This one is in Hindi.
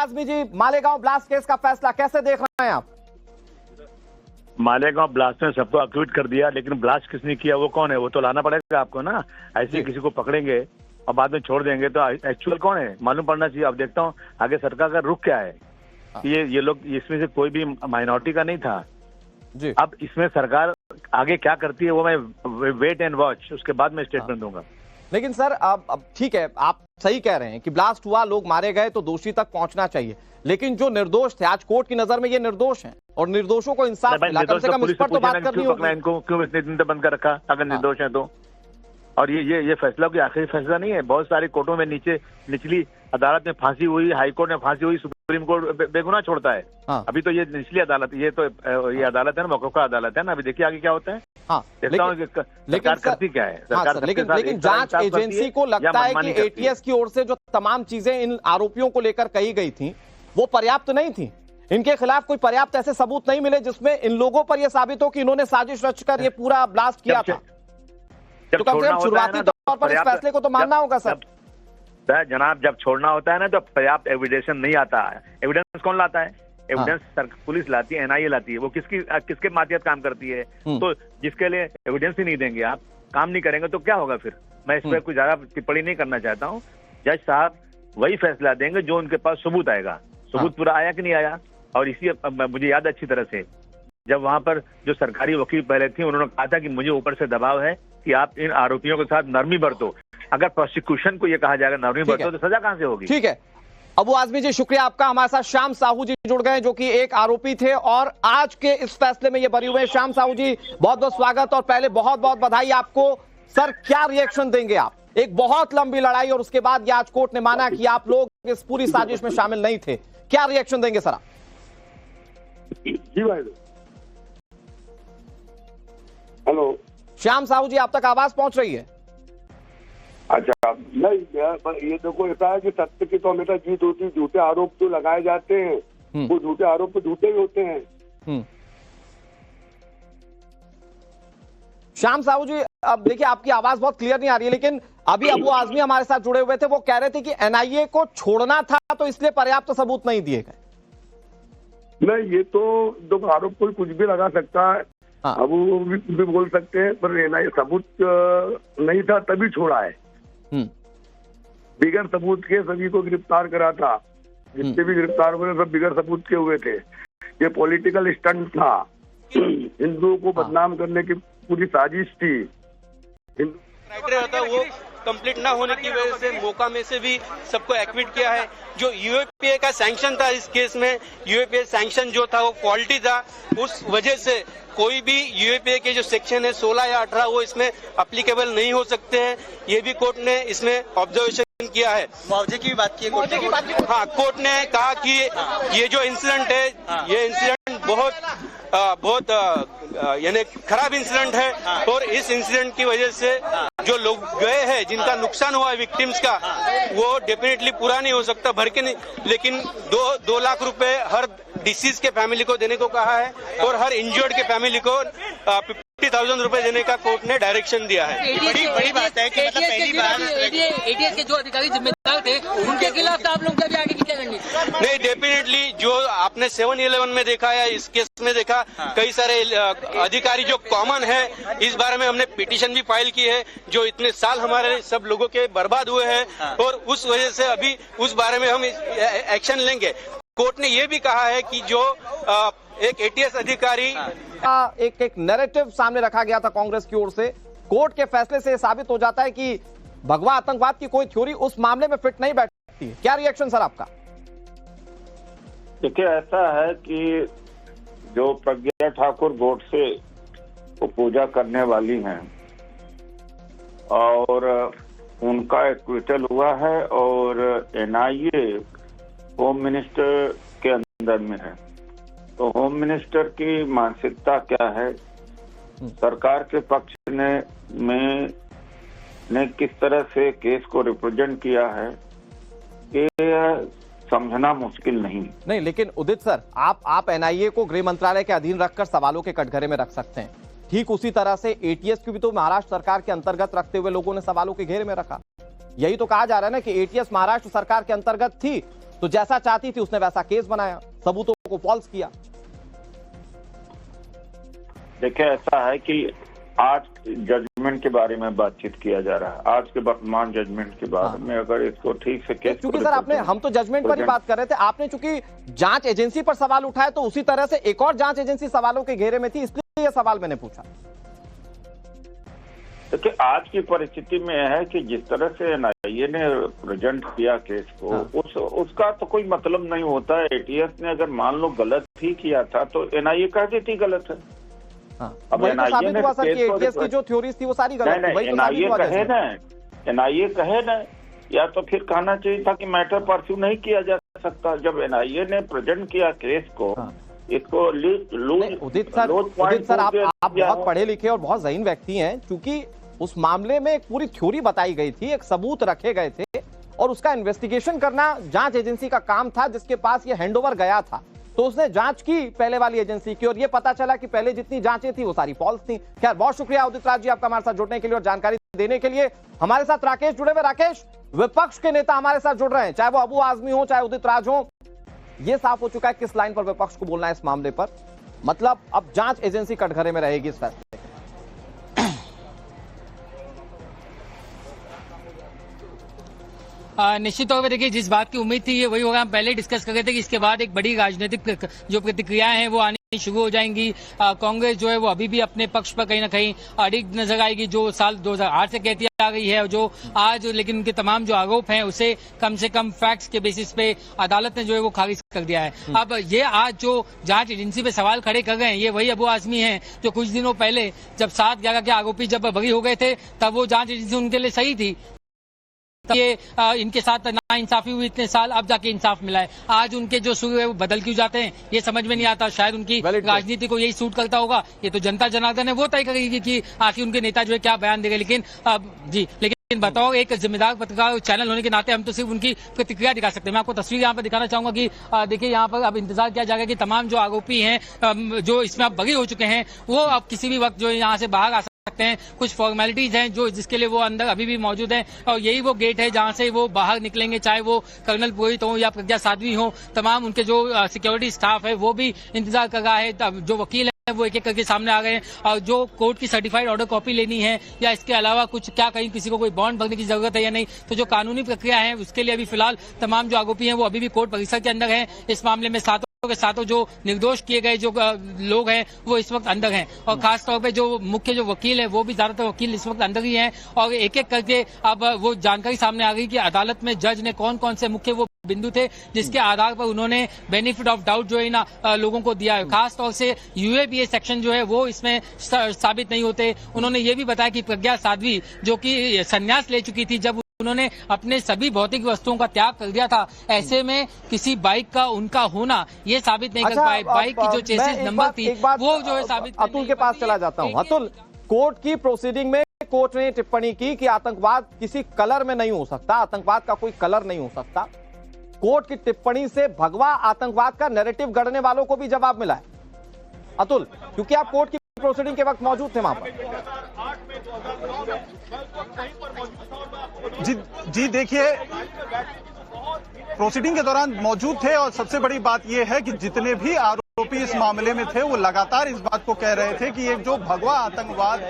आजमी जी, मालेगांव ब्लास्ट केस का फैसला कैसे देख रहे हैं आप? मालेगांव ब्लास्ट में सबको अक्यूट कर दिया, लेकिन ब्लास्ट किसने किया वो कौन है वो तो लाना पड़ेगा आपको ना। ऐसे किसी को पकड़ेंगे और बाद में छोड़ देंगे तो एक्चुअल कौन है मालूम पड़ना चाहिए। अब देखता हूँ आगे सरकार का रुख क्या है। ये लोग इसमें से कोई भी माइनॉरिटी का नहीं था जी। अब इसमें सरकार आगे क्या करती है वो मैं वेट एंड वॉच, उसके बाद मैं स्टेटमेंट दूंगा। लेकिन सर अब ठीक है, आप सही कह रहे हैं कि ब्लास्ट हुआ, लोग मारे गए तो दोषी तक पहुंचना चाहिए, लेकिन जो निर्दोष थे आज कोर्ट की नजर में ये निर्दोष हैं और निर्दोषों को इंसाफ मिला, कम से कम इस पर तो बात करनी होगी। इनको क्यों इतने दिन तक बंद कर रखा अगर निर्दोष है तो? और ये फैसला कोई आखिरी फैसला नहीं है। बहुत सारी कोर्टों में निचली अदालत में फांसी हुई, हाई कोर्ट में फांसी हुई, सुप्रीम कोर्ट बेगुनाह छोड़ता है। अभी तो ये निचली अदालत, ये अदालत है ना, मौका अदालत है ना। अभी देखिए आगे क्या होता है। सरकार करती क्या है। लेकिन जांच एजेंसी को लगता है कि एटीएस की ओर से जो तमाम चीजें इन आरोपियों को लेकर कही गई थी वो पर्याप्त नहीं थी। इनके खिलाफ कोई पर्याप्त ऐसे सबूत नहीं मिले जिसमें इन लोगों पर यह साबित हो कि इन्होंने साजिश रचकर ये पूरा ब्लास्ट किया था। तो कम से कम शुरुआती तौर पर इस फैसले को तो मानना होगा सर। जनाब, जब छोड़ना होता है ना तो पर्याप्त एविडेंस नहीं आता है। एविडेंस कौन लाता है? एविडेंस पुलिस लाती है, एनआईए लाती है। वो किसके माध्यम काम करती है? तो जिसके लिए एविडेंस ही नहीं देंगे आप, काम नहीं करेंगे तो क्या होगा फिर? मैं इस पर कुछ ज्यादा टिप्पणी नहीं करना चाहता हूँ। जज साहब वही फैसला देंगे जो उनके पास सबूत आएगा। सबूत पूरा आया कि नहीं आया? और इसी मुझे याद अच्छी तरह से जब वहां पर जो सरकारी वकील पहले थी उन्होंने कहा था कि मुझे ऊपर से दबाव है कि आप इन आरोपियों के साथ नरमी बरतो। अगर प्रोसिक्यूशन को ये कहा जाएगा नरमी बरतो तो सजा कहां से होगी? ठीक है अबू आजमी जी, शुक्रिया आपका। हमारे साथ श्याम साहू जी जुड़ गए जो कि एक आरोपी थे और आज के इस फैसले में ये बरी हुए। श्याम साहू जी, बहुत बहुत स्वागत और पहले बहुत बहुत बधाई आपको। सर, क्या रिएक्शन देंगे आप? एक बहुत लंबी लड़ाई और उसके बाद आज कोर्ट ने माना कि आप लोग इस पूरी साजिश में शामिल नहीं थे। क्या रिएक्शन देंगे सर आप? जी भाई। हेलो श्याम साहू जी, आप तक आवाज पहुंच रही है? अच्छा, नहीं ये देखो ऐसा है कि सत्य की तो हमेशा जीत होती है। झूठे आरोप जो लगाए जाते हैं वो झूठे आरोप तो झूठे ही होते हैं। श्याम साहू जी, अब देखिए आपकी आवाज बहुत क्लियर नहीं आ रही है, लेकिन अभी अबू आजमी हमारे साथ जुड़े हुए थे, वो कह रहे थे कि एनआईए को छोड़ना था तो इसलिए पर्याप्त सबूत नहीं दिए गए। नहीं, ये तो देखो आरोप कोई कुछ भी लगा सकता है। अब वो भी बोल सकते हैं, पर एनआईए सबूत नहीं था तभी छोड़ा है। बिगर सबूत के सभी को गिरफ्तार करा था। जितने भी गिरफ्तार हुए सब बिगर सबूत के हुए थे। ये पॉलिटिकल स्टंट था। हिंदुओं को बदनाम करने की पूरी साजिश थी। क्राइटेरिया होता है वो कंप्लीट ना होने की वजह से मौका में से भी सबको एक्विट किया है। जो यूएपीए का सैंक्शन था इस केस में, यूएपीए सैंक्शन जो था वो फॉल्टी था। उस वजह से कोई भी यूएपीए के जो सेक्शन है 16 या 18 वो इसमें अप्लीकेबल नहीं हो सकते हैं। ये भी कोर्ट ने इसमें ऑब्जर्वेशन किया है। मुआवजे की भी बात की है। हाँ, कोर्ट ने कहा कि ये जो इंसिडेंट है ये इंसिडेंट बहुत यानी खराब इंसिडेंट है और इस इंसिडेंट की वजह से जो लोग गए हैं, जिनका नुकसान हुआ है विक्टिम्स का, वो डेफिनेटली पूरा नहीं हो सकता भर के नहीं, लेकिन 2 लाख रुपए हर डिसीज के फैमिली को देने को कहा है और हर इंजर्ड के फैमिली को 50,000 रुपए देने का कोर्ट ने डायरेक्शन दिया है। बड़ी बात है कि मतलब पहली बार एटीएस के जो अधिकारी जिम्मेदार थे उनके खिलाफ आप लोग क्या आगे की क्या रणनीति? नहीं, डेफिनेटली जो आपने 7-11 में देखा या इस केस में देखा, कई सारे अधिकारी जो कॉमन है, इस बारे में हमने पिटीशन भी फाइल की है। जो इतने साल हमारे सब लोगों के बर्बाद हुए हैं और उस वजह से अभी उस बारे में हम एक्शन लेंगे। कोर्ट ने ये भी कहा है कि जो एक एटीएस अधिकारी एक नैरेटिव सामने रखा गया था कांग्रेस की ओर से, कोर्ट के फैसले से साबित हो जाता है कि भगवा आतंकवाद की कोई थ्योरी उस मामले में फिट नहीं बैठती है। क्या रिएक्शन सर आपका? देखिए, ऐसा है कि जो प्रज्ञा ठाकुर गोडसे को पूजा करने वाली हैं और उनका एक्विटल हुआ है और एनआईए होम मिनिस्टर के अंदर में है, तो होम मिनिस्टर की मानसिकता क्या है, सरकार के पक्ष ने किस तरह से केस को रिप्रेजेंट किया है, ये समझना मुश्किल नहीं। लेकिन उदित सर, आप एनआईए को गृह मंत्रालय के अधीन रखकर सवालों के कटघरे में रख सकते हैं। ठीक उसी तरह से एटीएस को भी तो महाराष्ट्र सरकार के अंतर्गत रखते हुए लोगों ने सवालों के घेरे में रखा। यही तो कहा जा रहा है ना कि एटीएस महाराष्ट्र सरकार के अंतर्गत थी तो जैसा चाहती थी उसने वैसा केस बनाया, सबूतों को फॉल्स किया। देखिए, ऐसा है कि आज जजमेंट के बारे में बातचीत किया जा रहा है, आज के वर्तमान जजमेंट के बारे में अगर इसको ठीक से केस, क्योंकि सर आपने, हम तो जजमेंट पर ही बात कर रहे थे, आपने चूंकि जांच एजेंसी पर सवाल उठाया तो उसी तरह से एक और जांच एजेंसी सवालों के घेरे में थी, इसलिए यह सवाल मैंने पूछा। देखिए, आज की परिस्थिति में है कि जिस तरह से एनआईए ने प्रेजेंट किया केस को, उसका तो कोई मतलब नहीं होता है। एटीएस ने अगर मान लो गलत ही किया था तो एनआईए कह देती गलत है। अब एनआईए ने एटीएस की जो थ्योरीज थी वो सारी गलत थी। एनआईए कहे ना, या तो फिर कहना चाहिए था कि मैटर परस्यू नहीं किया जा सकता। जब एनआईए ने प्रेजेंट किया केस को, इसको उदित सर आप बहुत पढ़े लिखे और बहुत ज़हीन व्यक्ति हैं, क्योंकि उस मामले में एक पूरी थ्योरी बताई गई थी, एक सबूत रखे गए थे और उसका इन्वेस्टिगेशन करना जांच एजेंसी का काम था, जिसके पास ये हैंडओवर गया था। तो उसने जांच की पहले वाली एजेंसी की और ये पता चला कि पहले जितनी जांचें थी वो सारी फॉल्स थी। खैर, बहुत शुक्रिया उदित राज जी आपका हमारे साथ जुड़ने के लिए और जानकारी देने के लिए। हमारे साथ राकेश जुड़े हुए। राकेश, विपक्ष के नेता हमारे साथ जुड़ रहे हैं, चाहे वो अबू आजमी हो चाहे उदित राज हो। ये साफ हो चुका है किस लाइन पर विपक्ष को बोलना है इस मामले पर, मतलब अब जांच एजेंसी कटघरे में रहेगी इस फैसले। निश्चित तौर पर देखिए, जिस बात की उम्मीद थी ये वही होगा। हम पहले डिस्कस कर रहे थे कि इसके बाद एक बड़ी राजनीतिक जो प्रतिक्रियाएं हैं वो आनी शुरू हो जाएंगी। कांग्रेस जो है वो अभी भी अपने पक्ष पर कहीं ना कहीं अडिग नजर आएगी, जो साल 2008 से कहती आ गई है, और जो आज लेकिन उनके तमाम जो आरोप हैं उसे कम से कम फैक्ट्स के बेसिस पे अदालत ने जो है वो खारिज कर दिया है। अब ये आज जो जांच एजेंसी पे सवाल खड़े कर रहे हैं, ये वही अबू आजमी हैं जो कुछ दिनों पहले जब 7-11 के आरोपी जब बरी हो गए थे तब वो जांच एजेंसी उनके लिए सही थी। ये इनके साथ नाइंसाफी हुई इतने साल, अब जाके इंसाफ मिला है। आज उनके जो सुर है वो बदल क्यों जाते हैं ये समझ में नहीं आता। शायद उनकी राजनीति को यही सूट करता होगा। ये तो जनता जनार्दन है, वो तय करेगी कि आखिर उनके नेता जो है क्या बयान देंगे। लेकिन बताओ, एक जिम्मेदार पत्रकार चैनल होने के नाते हम तो सिर्फ उनकी प्रतिक्रिया दिखा सकते हैं। मैं आपको तस्वीर यहाँ पर दिखाना चाहूंगा कि देखिए, यहाँ पर अब इंतजार किया जाएगा कि तमाम जो आरोपी हैं जो इसमें अब बरी हो चुके हैं वो अब किसी भी वक्त जो यहाँ से बाहर आ सकते हैं। कुछ फॉर्मेलिटीज हैं जो जिसके लिए वो अंदर अभी भी मौजूद हैं और यही वो गेट है जहां से वो बाहर निकलेंगे, चाहे वो कर्नल पुरोहित हो या प्रज्ञा साध्वी हो। तमाम उनके जो सिक्योरिटी स्टाफ है वो भी इंतजार कर रहा है। जो वकील है वो एक एक करके सामने आ गए हैं और जो कोर्ट की सर्टिफाइड ऑर्डर कॉपी लेनी है या इसके अलावा कुछ क्या कहीं किसी को कोई बॉन्ड भरने की जरूरत है या नहीं, तो जो कानूनी प्रक्रिया है उसके लिए अभी फिलहाल तमाम जो आरोपी हैं वो अभी भी कोर्ट परिसर के अंदर हैं। इस मामले में के साथों जो निर्दोष किए गए जो लोग हैं वो इस वक्त अंदर हैं और खास तौर पे जो मुख्य जो वकील है वो भी ज्यादातर वकील इस वक्त अंदर ही हैं। और एक एक करके अब वो जानकारी सामने आ गई कि अदालत में जज ने कौन कौन से मुख्य वो बिंदु थे जिसके आधार पर उन्होंने बेनिफिट ऑफ डाउट जो है ना लोगों को दिया है। खास तौर से यूएपीए सेक्शन जो है वो इसमें साबित नहीं होते। उन्होंने ये भी बताया कि प्रज्ञा साध्वी जो कि संन्यास ले चुकी थी, जब उन्होंने अपने सभी भौतिक वस्तुओं का त्याग कर दिया था, ऐसे में किसी बाइक का उनका होना ये साबित नहीं कर पाए। बाइक की जो चेसिस नंबर थी वो जो है साबित। अतुल के पास चला जाता हूँ। अतुल, कोर्ट की प्रोसीडिंग में कोर्ट ने टिप्पणी की कि आतंकवाद किसी कलर में नहीं हो सकता, आतंकवाद का कोई कलर नहीं हो सकता। कोर्ट की टिप्पणी से भगवा आतंकवाद का नैरेटिव गढ़ने वालों को भी जवाब मिला है। अतुल, क्योंकि आप कोर्ट की प्रोसीडिंग के वक्त मौजूद थे वहां पर। जी देखिए, प्रोसीडिंग के दौरान मौजूद थे और सबसे बड़ी बात यह है कि जितने भी आरोपी इस मामले में थे वो लगातार इस बात को कह रहे थे कि ये जो भगवा आतंकवाद